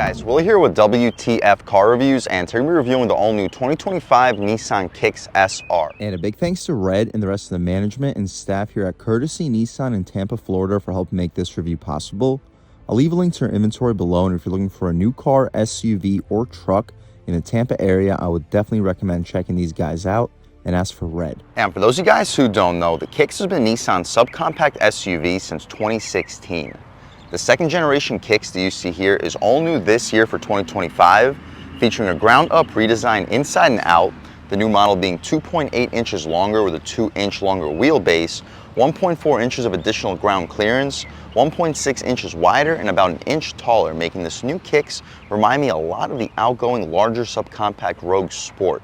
guys, Willie here with W.T.F car reviews, and today we're reviewing the all-new 2025 Nissan Kicks SR. And a big thanks to Red and the rest of the management and staff here at Courtesy Nissan in Tampa, Florida for helping make this review possible. I'll leave a link to our inventory below, and if you're looking for a new car, SUV, or truck in the Tampa area, I would definitely recommend checking these guys out and ask for Red. And for those of you guys who don't know, the Kicks has been Nissan's subcompact SUV since 2016. The second generation Kicks that you see here is all new this year for 2025, featuring a ground-up redesign inside and out, the new model being 2.8 inches longer with a 2-inch longer wheelbase, 1.4 inches of additional ground clearance, 1.6 inches wider, and about an inch taller, making this new Kicks remind me a lot of the outgoing larger subcompact Rogue Sport.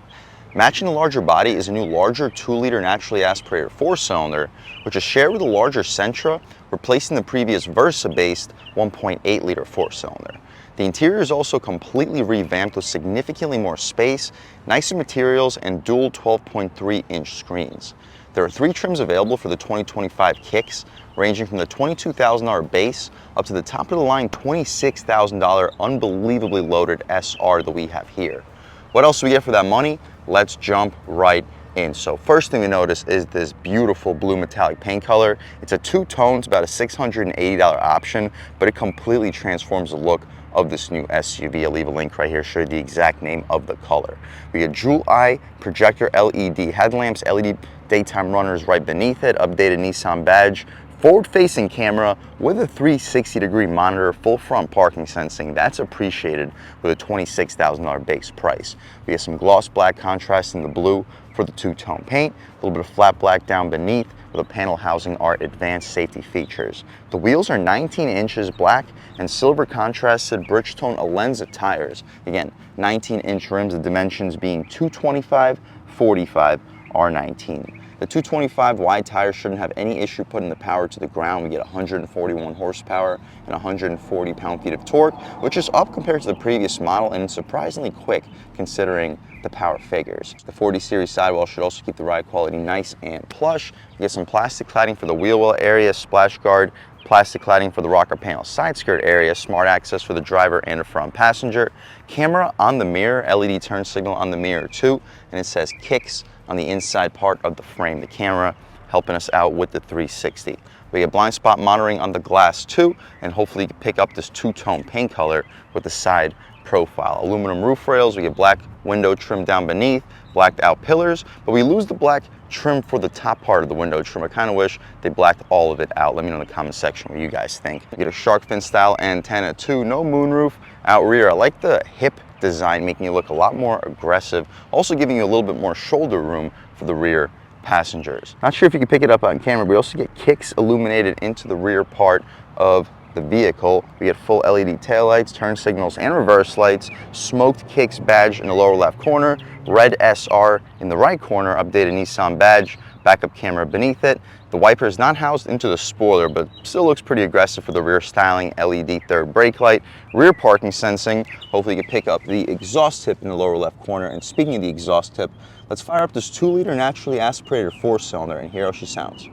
Matching the larger body is a new larger 2-liter naturally aspirated 4-cylinder, which is shared with a larger Sentra, replacing the previous Versa-based 1.8-liter 4-cylinder. The interior is also completely revamped with significantly more space, nicer materials, and dual 12.3-inch screens. There are 3 trims available for the 2025 Kicks, ranging from the $22,000 base up to the top-of-the-line $26,000 unbelievably loaded SR that we have here. What else do we get for that money? Let's jump right in. So first thing to notice is this beautiful blue metallic paint color. It's a 2-tone, it's about a $680 option, but it completely transforms the look of this new SUV. I'll leave a link right here, show you the exact name of the color. We get jewel eye projector LED headlamps, LED daytime runners right beneath it, updated Nissan badge, forward-facing camera with a 360-degree monitor, full front parking sensing. That's appreciated with a $26,000 base price. We have some gloss black contrast in the blue for the 2-tone paint, a little bit of flat black down beneath with a panel housing our advanced safety features. The wheels are 19 inches black and silver contrasted Bridgestone Alenza tires. Again, 19-inch rims, the dimensions being 225, 45, R19. The 225 wide tires shouldn't have any issue putting the power to the ground. We get 141 horsepower and 140 pound-feet of torque, which is up compared to the previous model and surprisingly quick considering the power figures. The 40 series sidewall should also keep the ride quality nice and plush. We get some plastic cladding for the wheel well area, splash guard, plastic cladding for the rocker panel side skirt area, smart access for the driver and the front passenger, camera on the mirror, LED turn signal on the mirror too, and it says Kicks on the inside part of the frame. The camera helping us out with the 360. We get blind spot monitoring on the glass too, and hopefully you can pick up this 2-tone paint color with the side profile. Aluminum roof rails, we get black window trim down beneath, blacked out pillars, but we lose the black trim for the top part of the window trim. I kind of wish they blacked all of it out. Let me know in the comment section what you guys think. We get a shark fin style antenna too, no moonroof out rear. I like the hip design, making you look a lot more aggressive, also giving you a little bit more shoulder room for the rear passengers. Not sure if you can pick it up on camera, but we also get Kicks illuminated into the rear part of the vehicle. We get full LED taillights, turn signals, and reverse lights, smoked Kicks badge in the lower left corner, red SR in the right corner, updated Nissan badge, backup camera beneath it. The wiper is not housed into the spoiler, but still looks pretty aggressive for the rear styling, LED third brake light, rear parking sensing. Hopefully you can pick up the exhaust tip in the lower left corner. And speaking of the exhaust tip, let's fire up this 2-liter naturally aspirated 4-cylinder and hear how she sounds.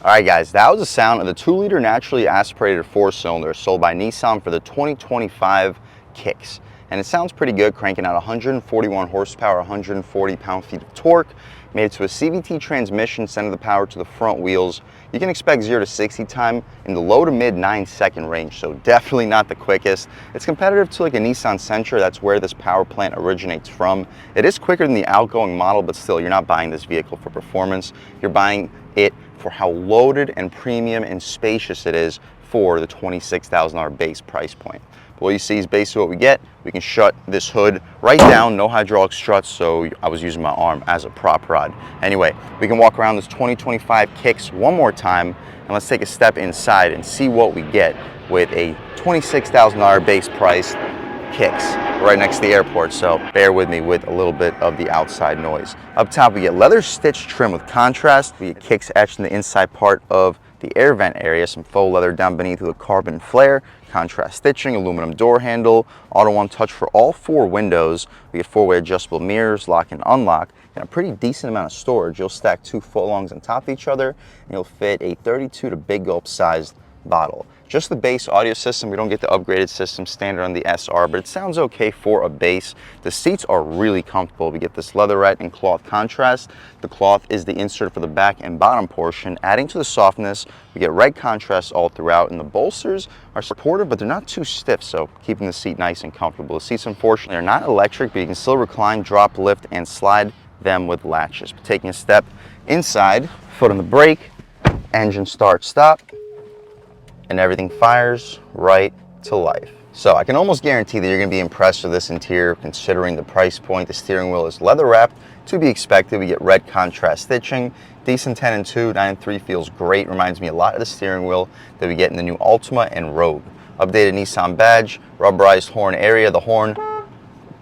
Alright guys, that was the sound of the 2-liter naturally aspirated 4-cylinder sold by Nissan for the 2025 Kicks. And it sounds pretty good, cranking out 141 horsepower, 140 pound-feet of torque. Made it to a CVT transmission, sending the power to the front wheels. You can expect 0 to 60 time in the low to mid 9-second range, so definitely not the quickest. It's competitive to like a Nissan Sentra, that's where this power plant originates from. It is quicker than the outgoing model, but still, you're not buying this vehicle for performance. You're buying it for how loaded and premium and spacious it is for the $26,000 base price point. But what you see is basically what we get. We can shut this hood right down, no hydraulic struts, so I was using my arm as a prop rod. Anyway, we can walk around this 2025 Kicks one more time, and let's take a step inside and see what we get with a $26,000 base price kicks right next to the airport, so bear with me with a little bit of the outside noise. Up top, we get leather stitch trim with contrast. We get kicks etched in the inside part of the air vent area, some faux leather down beneath with a carbon flare, contrast stitching, aluminum door handle, auto one touch for all 4 windows. We get 4-way adjustable mirrors, lock and unlock, and a pretty decent amount of storage. You'll stack 2 footlongs on top of each other, and you'll fit a 32 to big gulp sized bottle. Just the base audio system. We don't get the upgraded system standard on the SR, but it sounds okay for a base. The seats are really comfortable. We get this leatherette and cloth contrast. The cloth is the insert for the back and bottom portion, adding to the softness. We get red contrast all throughout, and the bolsters are supportive, but they're not too stiff, so keeping the seat nice and comfortable. The seats, unfortunately, are not electric, but you can still recline, drop, lift, and slide them with latches. But taking a step inside, foot on the brake, engine start, stop, and everything fires right to life. So I can almost guarantee that you're going to be impressed with this interior considering the price point. The steering wheel is leather wrapped, to be expected. We get red contrast stitching, decent 10 and 2, 9 and 3 feels great. Reminds me a lot of the steering wheel that we get in the new Altima and Rogue. Updated Nissan badge, rubberized horn area. The horn,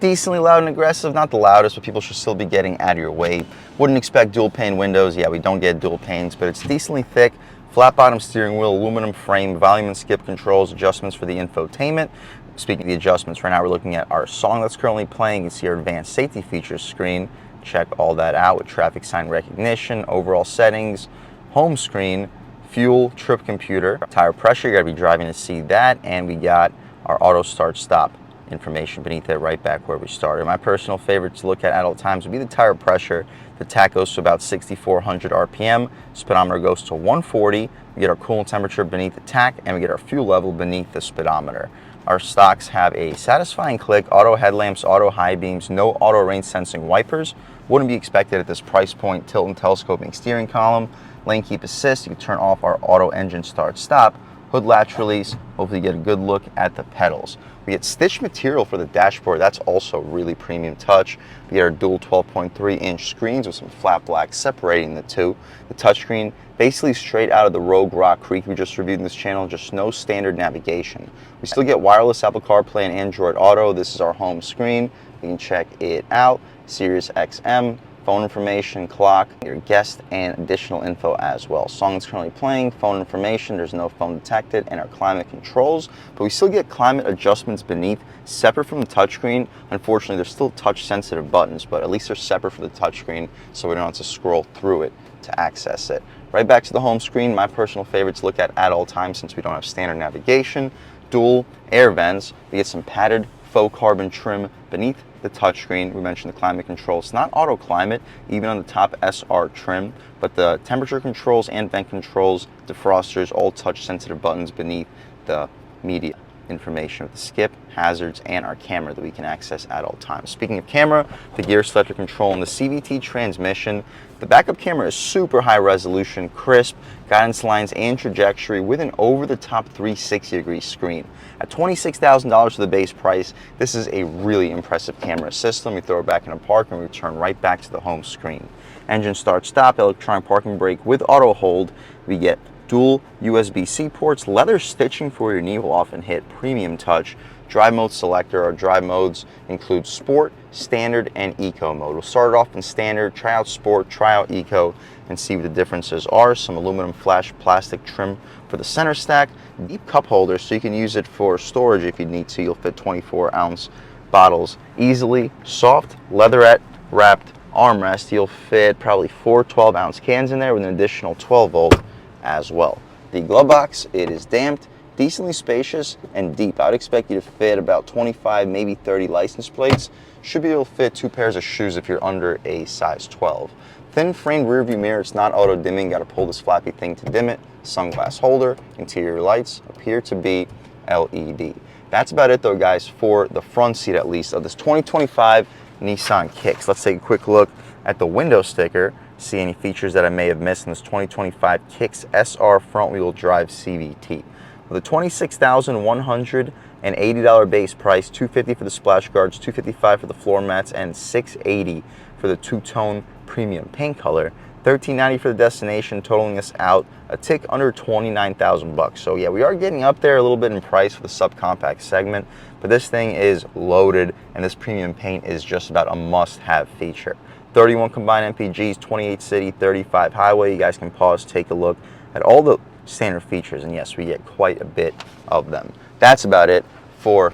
decently loud and aggressive, not the loudest, but people should still be getting out of your way. Wouldn't expect dual pane windows. Yeah, we don't get dual panes, but it's decently thick. Flat bottom steering wheel, aluminum frame, volume and skip controls, adjustments for the infotainment. Speaking of the adjustments, right now we're looking at our song that's currently playing. You can see our advanced safety features screen. Check all that out with traffic sign recognition, overall settings, home screen, fuel, trip computer, tire pressure. You gotta be driving to see that. And we got our auto start stop information beneath it, right back where we started. My personal favorite to look at all times would be the tire pressure. The tach goes to about 6,400 RPM. Speedometer goes to 140. We get our coolant temperature beneath the tach, and we get our fuel level beneath the speedometer. Our stocks have a satisfying click, auto headlamps, auto high beams, no auto rain sensing wipers. Wouldn't be expected at this price point. Tilt and telescoping steering column, lane keep assist. You can turn off our auto engine start stop. Hood latch release. Hopefully you get a good look at the pedals. We get stitched material for the dashboard. That's also really premium touch. We get our dual 12.3-inch screens with some flat black separating the two. The touchscreen basically straight out of the Rogue Rock Creek we just reviewed in this channel, just no standard navigation. We still get wireless Apple CarPlay and Android Auto. This is our home screen. You can check it out. Sirius XM, phone information, clock, your guest, and additional info as well. Song is currently playing, phone information, there's no phone detected, and our climate controls, but we still get climate adjustments beneath, separate from the touchscreen. Unfortunately, there's still touch-sensitive buttons, but at least they're separate for the touchscreen, so we don't have to scroll through it to access it. Right back to the home screen, my personal favorite to look at all times since we don't have standard navigation. Dual air vents. We get some padded faux carbon trim beneath the touchscreen. We mentioned the climate control. It's not auto climate, even on the top SR trim, but the temperature controls and vent controls, defrosters, all touch sensitive buttons beneath the media information with the skip, hazards, and our camera that we can access at all times. Speaking of camera, the gear selector control and the CVT transmission. The backup camera is super high resolution, crisp, guidance lines and trajectory with an over-the-top 360-degree screen. At $26,000 for the base price, this is a really impressive camera system. We throw it back in a park and we return right back to the home screen. Engine start stop, electronic parking brake with auto hold. We get dual USB-C ports, leather stitching for your knee will often hit, premium touch. Drive mode selector. Our drive modes include sport, standard, and eco mode. We'll start it off in standard, try out sport, try out eco, and see what the differences are. Some aluminum flash plastic trim for the center stack, deep cup holder so you can use it for storage if you need to. You'll fit 24-ounce bottles easily. Soft leatherette wrapped armrest. You'll fit probably 4 12-ounce cans in there with an additional 12-volt as well. The glove box, it is damped, decently spacious, and deep. I would expect you to fit about 25, maybe 30 license plates. Should be able to fit 2 pairs of shoes if you're under a size 12. Thin framed rear view mirror, it's not auto dimming, got to pull this flappy thing to dim it. Sunglass holder, interior lights appear to be LED. That's about it though guys for the front seat at least of this 2025 Nissan Kicks. Let's take a quick look at the window sticker, see any features that I may have missed in this 2025 Kicks SR front wheel drive CVT. With a $26,180 base price, $250 for the splash guards, $255 for the floor mats, and $680 for the two-tone premium paint color, $13.90 for the destination, totaling us out a tick under 29,000 bucks. So yeah, we are getting up there a little bit in price for the subcompact segment, but this thing is loaded, and this premium paint is just about a must-have feature. 31 combined MPGs, 28 city, 35 highway. You guys can pause, take a look at all the standard features, and yes, we get quite a bit of them. That's about it for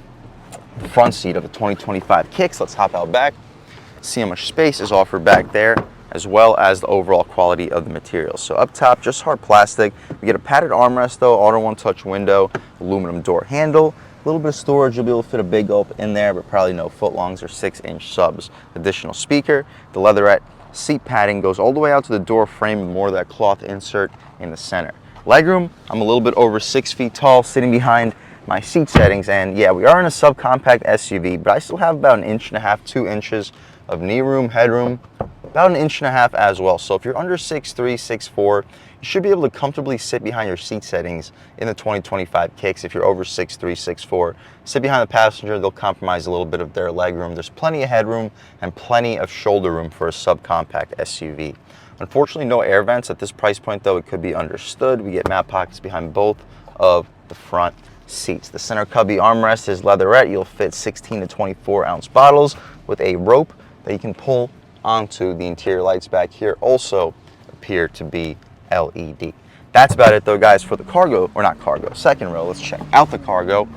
the front seat of the 2025 Kicks. Let's hop out back, see how much space is offered back there, as well as the overall quality of the materials. So up top, just hard plastic. We get a padded armrest though, auto one-touch window, aluminum door handle, a little bit of storage. You'll be able to fit a big gulp in there, but probably no footlongs or 6-inch subs. Additional speaker, the leatherette seat padding goes all the way out to the door frame with more of that cloth insert in the center. Legroom, I'm a little bit over 6 feet tall, sitting behind my seat settings, and yeah, we are in a subcompact SUV, but I still have about 1.5 inches, 2 inches of knee room, headroom, about 1.5 inches as well. So if you're under 6'3", 6'4", you should be able to comfortably sit behind your seat settings in the 2025 Kicks. If you're over 6'3", 6'4", sit behind the passenger, they'll compromise a little bit of their leg room. There's plenty of headroom and plenty of shoulder room for a subcompact SUV. Unfortunately, no air vents at this price point though. It could be understood. We get map pockets behind both of the front seats. The center cubby armrest is leatherette. You'll fit 16 to 24 ounce bottles with a rope that you can pull onto. The interior lights back here also appear to be LED. That's about it though, guys, for the cargo, or not cargo, second row. Let's check out the cargo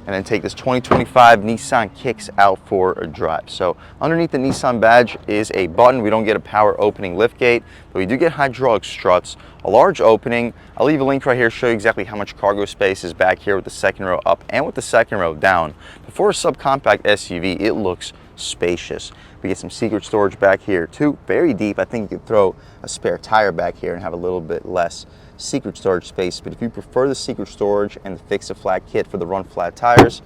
and then take this 2025 Nissan Kicks out for a drive. So underneath the Nissan badge is a button. We don't get a power opening liftgate, but we do get hydraulic struts, a large opening. I'll leave a link right here to show you exactly how much cargo space is back here with the second row up and with the second row down. But for a subcompact SUV, it looks spacious. We get some secret storage back here too, very deep. I think you could throw a spare tire back here and have a little bit less secret storage space, but if you prefer the secret storage and the fix-a-flat kit for the run flat tires,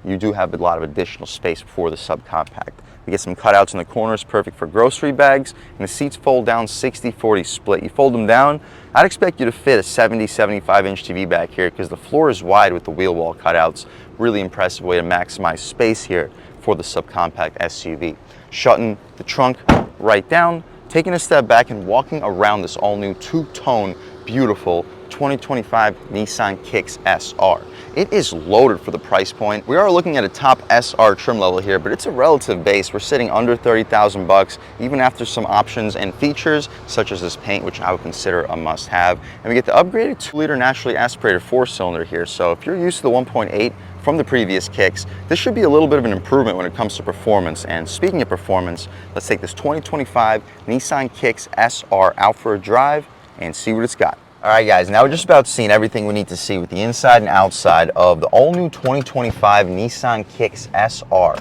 you do have a lot of additional space for the subcompact. We get some cutouts in the corners, perfect for grocery bags, and the seats fold down 60-40 split. You fold them down, I'd expect you to fit a 70-75 inch TV back here because the floor is wide with the wheel wall cutouts. Really impressive way to maximize space here for the subcompact SUV. Shutting the trunk right down, taking a step back and walking around this all-new two-tone, beautiful 2025 Nissan Kicks SR. It is loaded for the price point. We are looking at a top SR trim level here, but it's a relative base. We're sitting under 30,000 bucks, even after some options and features such as this paint, which I would consider a must-have. And we get the upgraded 2-liter naturally aspirated 4-cylinder here. So if you're used to the 1.8 from the previous Kicks, this should be a little bit of an improvement when it comes to performance. And speaking of performance, let's take this 2025 Nissan Kicks SR out for a drive and see what it's got. All right, guys, now we're just about seeing everything we need to see with the inside and outside of the all-new 2025 Nissan Kicks SR.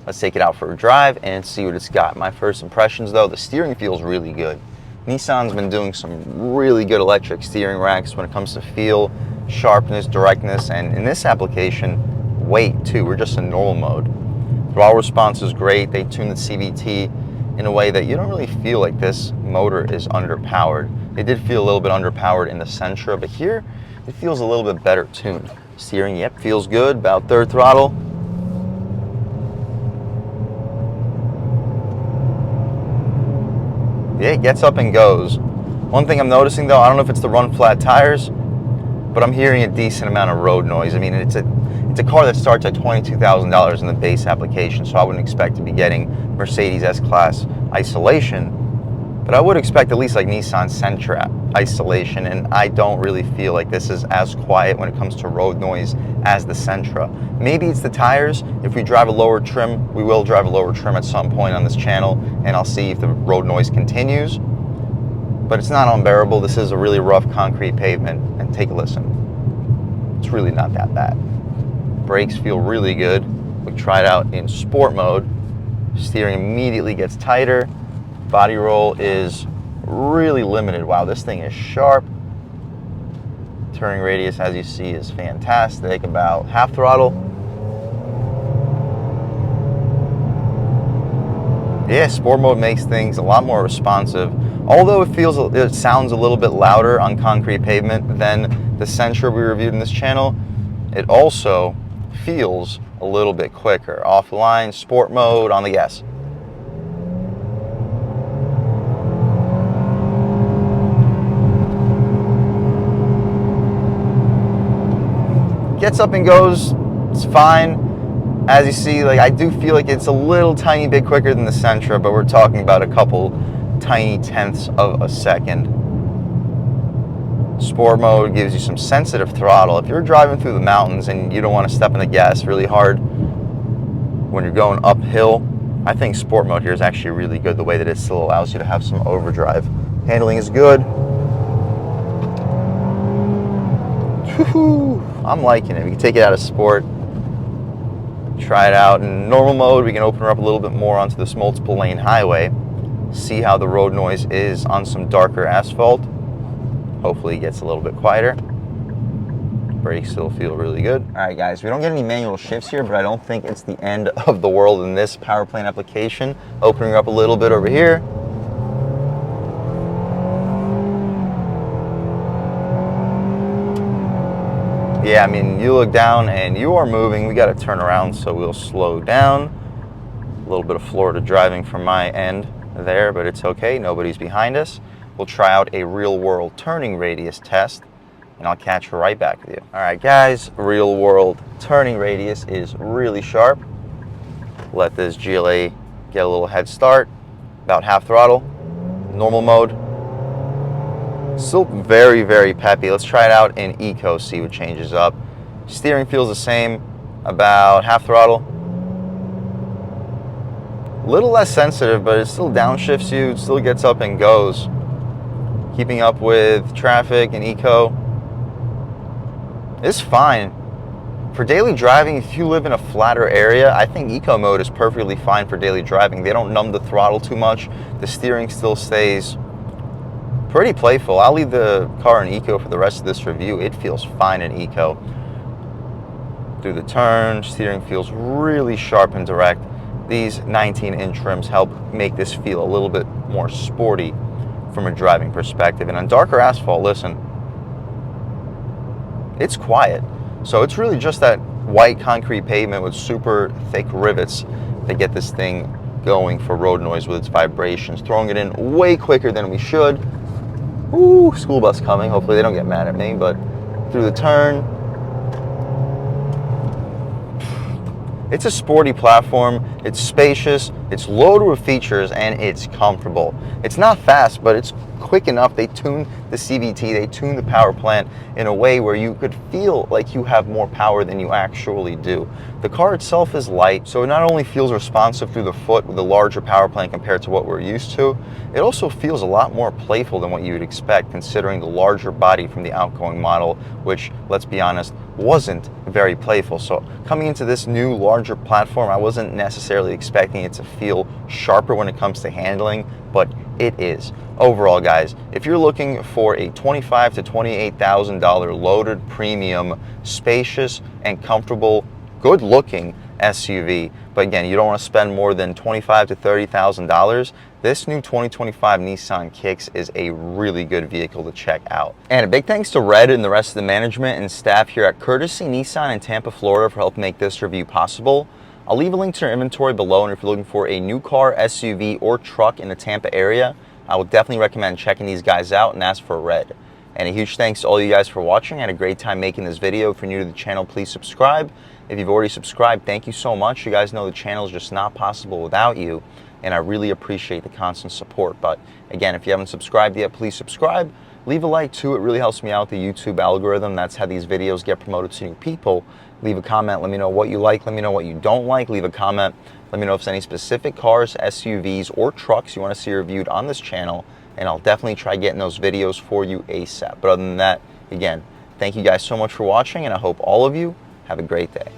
Let's take it out for a drive and see what it's got. My first impressions, though, the steering feels really good. Nissan's been doing some really good electric steering racks when it comes to feel, sharpness, directness, and in this application, weight, too. We're just in normal mode. Throttle response is great. They tuned the CVT in a way that you don't really feel like this motor is underpowered. It did feel a little bit underpowered in the Sentra, but here it feels a little bit better tuned. Steering, yep, feels good, about third throttle. Yeah, it gets up and goes. One thing I'm noticing though, I don't know if it's the run flat tires, but I'm hearing a decent amount of road noise. I mean, it's a car that starts at $22,000 in the base application, so I wouldn't expect to be getting Mercedes S-Class isolation, but I would expect at least like Nissan Sentra isolation, and I don't really feel like this is as quiet when it comes to road noise as the Sentra. Maybe it's the tires. If we drive a lower trim, we will drive a lower trim at some point on this channel, and I'll see if the road noise continues, but it's not unbearable. This is a really rough concrete pavement, and take a listen. It's really not that bad. Brakes feel really good. We try it out in sport mode. Steering immediately gets tighter. Body roll is really limited. Wow, this thing is sharp. Turning radius, as you see, is fantastic. About half throttle. Yeah, sport mode makes things a lot more responsive. Although it sounds a little bit louder on concrete pavement than the Sentra we reviewed in this channel, it also feels a little bit quicker. Offline, sport mode, on the gas. Gets up and goes, it's fine. As you see, like, I do feel like it's a little tiny bit quicker than the Sentra, but we're talking about a couple tiny tenths of a second. Sport mode gives you some sensitive throttle. If you're driving through the mountains and you don't want to step on the gas really hard when you're going uphill, I think sport mode here is actually really good, the way that it still allows you to have some overdrive. Handling is good. Woo-hoo. I'm liking it. We can take it out of sport, try it out in normal mode. We can open her up a little bit more onto this multiple lane highway, see how the road noise is on some darker asphalt. Hopefully it gets a little bit quieter. Brakes still feel really good. All right, guys, we don't get any manual shifts here, but I don't think it's the end of the world in this power plant application. Opening up a little bit over here. Yeah, I mean, you look down and you are moving. We got to turn around, so we'll slow down. A little bit of Florida driving from my end there, but it's okay. Nobody's behind us. We'll try out a real-world turning radius test, and I'll catch you right back with you. All right, guys, real-world turning radius is really sharp. Let this GLA get a little head start. About half throttle, normal mode. Still very, very peppy. Let's try it out in Eco, see what changes up. Steering feels the same, about half throttle. A little less sensitive, but it still downshifts you. It still gets up and goes. Keeping up with traffic in Eco. It's fine. For daily driving, if you live in a flatter area, I think Eco mode is perfectly fine for daily driving. They don't numb the throttle too much. The steering still stays pretty playful. I'll leave the car in Eco for the rest of this review. It feels fine in Eco. Through the turn, steering feels really sharp and direct. These 19-inch rims help make this feel a little bit more sporty from a driving perspective. And on darker asphalt, listen, it's quiet. So it's really just that white concrete pavement with super thick rivets that get this thing going for road noise with its vibrations. Throwing it in way quicker than we should. Ooh, school bus coming. Hopefully they don't get mad at me, but through the turn. It's a sporty platform. It's spacious. It's loaded with features, and it's comfortable. It's not fast, but it's quick enough. They tuned the CVT, they tuned the power plant in a way where you could feel like you have more power than you actually do. The car itself is light, so it not only feels responsive through the foot with the larger power plant compared to what we're used to, it also feels a lot more playful than what you would expect, considering the larger body from the outgoing model, which, let's be honest, wasn't very playful. So coming into this new larger platform, I wasn't necessarily expecting it to feel sharper when it comes to handling, but it is. Overall, guys, if you're looking for a $25,000 to $28,000 loaded premium, spacious and comfortable, good looking SUV, but again, you don't want to spend more than $25,000 to $30,000, this new 2025 Nissan Kicks is a really good vehicle to check out. And a big thanks to Red and the rest of the management and staff here at Courtesy Nissan in Tampa, Florida for helping make this review possible. I'll leave a link to their inventory below, and if you're looking for a new car, SUV, or truck in the Tampa area, I would definitely recommend checking these guys out and ask for Red. And a huge thanks to all you guys for watching. I had a great time making this video. If you're new to the channel, please subscribe. If you've already subscribed, thank you so much. You guys know the channel is just not possible without you, and I really appreciate the constant support. But again, if you haven't subscribed yet, please subscribe. Leave a like too. It really helps me out, the YouTube algorithm. That's how these videos get promoted to new people. Leave a comment. Let me know what you like. Let me know what you don't like. Leave a comment. Let me know if there's any specific cars, SUVs, or trucks you want to see reviewed on this channel, and I'll definitely try getting those videos for you ASAP. But other than that, again, thank you guys so much for watching, and I hope all of you have a great day.